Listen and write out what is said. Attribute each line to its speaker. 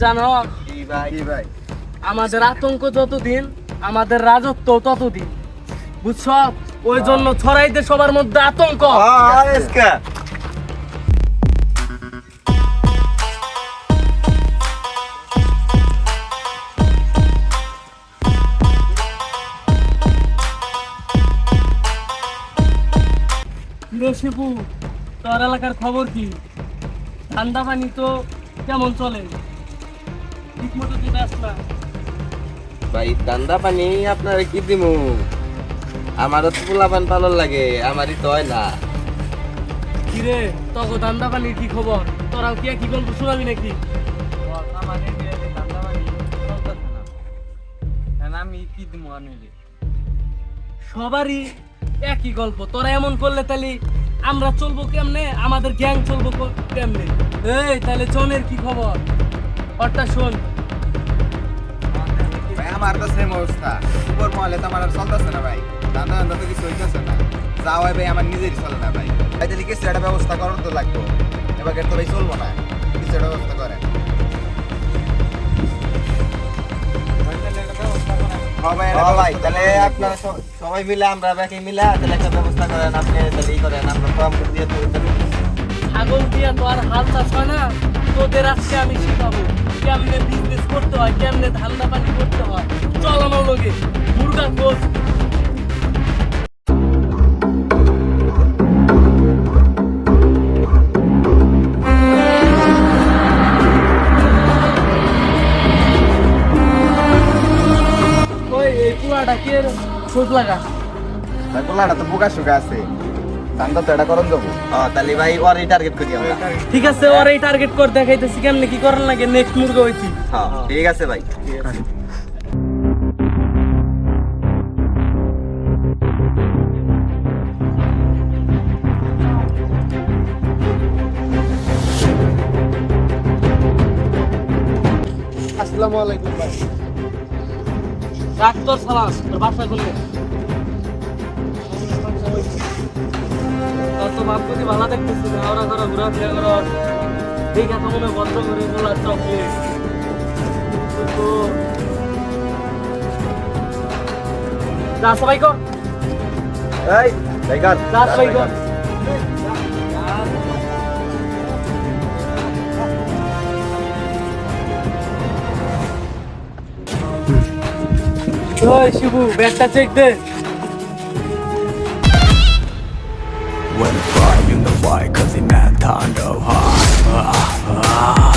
Speaker 1: জানো
Speaker 2: কি ভাই
Speaker 1: আমাদের আতঙ্ক যতদিন আমাদের রাজত্ব ততদিন, বুঝছ? ওই জন্য ছড়াইতে সবার মধ্যে আতঙ্ক।
Speaker 2: আজকে
Speaker 1: কিরে শিবু, তোর এলাকার খবর কি? ঠান্ডা পানি তো কেমন চলে? ঠিক মতো দিতে আস না।
Speaker 2: ভাই ঠান্ডা পানি আপনার কি দিমু? আমারও তো পোলাপান পালন লাগে, আমারই তো হয় না।
Speaker 1: কিরে তখন ঠান্ডা পানির কি খবর? তোরাও কি কি গল্প শোনাবি নাকি?
Speaker 3: আমি কি দিব আনলে
Speaker 1: সবারই একই গল্প। তোরা এমন করলে তাহলে আমরা চলবো কেমনে? আমাদের গ্যাং চলবো কেমনে? এই তাহলে জনের কি খবর? ওটা শোন।
Speaker 4: ভাই আমার তো সেম অবস্থা, উপর মহলে তো আমার আর চলতেছে না ভাই, রান্না বান্না তো কিছু হইতেছে না, যা হয় ভাই আমার নিজেরই চলে না ভাই। ভাই তাহলে কিছু একটা ব্যবস্থা করার তো লাগতো, এবার তো ভাই চলবো না, কিছু একটা ব্যবস্থা করেন।
Speaker 2: ভাই তাহলে আপনারা সবাই মিলে আমরা ব্যাকে মিলে তাহলে একটা ব্যবস্থা করেন, আপনি তাহলে ই করেন, আমরা কম দিয়ে
Speaker 1: ছাগল দিয়া তো আর হাল চাষ হয় না। তোদের আজকে আমি শিখাবো কেমনে বিজনেস করতে হয়, কেমনে ধান্দা পানি করতে হয়। চল আমার লগে মুরগা খোঁজ। ওই এই পুরাটা কে খোঁজ লাগা।
Speaker 4: ভাই বললাটা তো বোকা সুগা আছে, ধান্দা তো এটা করন যাবো।
Speaker 2: তাহলে ভাই ওরই টার্গেট করি আমরা।
Speaker 1: ঠিক আছে, ওর এই টার্গেট করে দেখাইতেছি কেমনে কি করার লাগে। নেক্সট মুরগা হইছি।
Speaker 2: হ্যাঁ ঠিক আছে ভাই।
Speaker 4: আসসালামু আলাইকুম ভাই।
Speaker 1: রাখ তোর সালাম, তোর বাসা করলে তো বাপকে ভালো দেখতেছি। হাওড়া ঘোরা ঘোরাফেরা করো, ঠিক আছে মনে বন্ধ করে বলা চকলেট তো যা সবাই কর,
Speaker 4: এই টাইগার
Speaker 1: যা সবাই কর। ওই শিবু ব্যাগটা চেক দে।
Speaker 5: When the fire in the white, cause it man turned up high.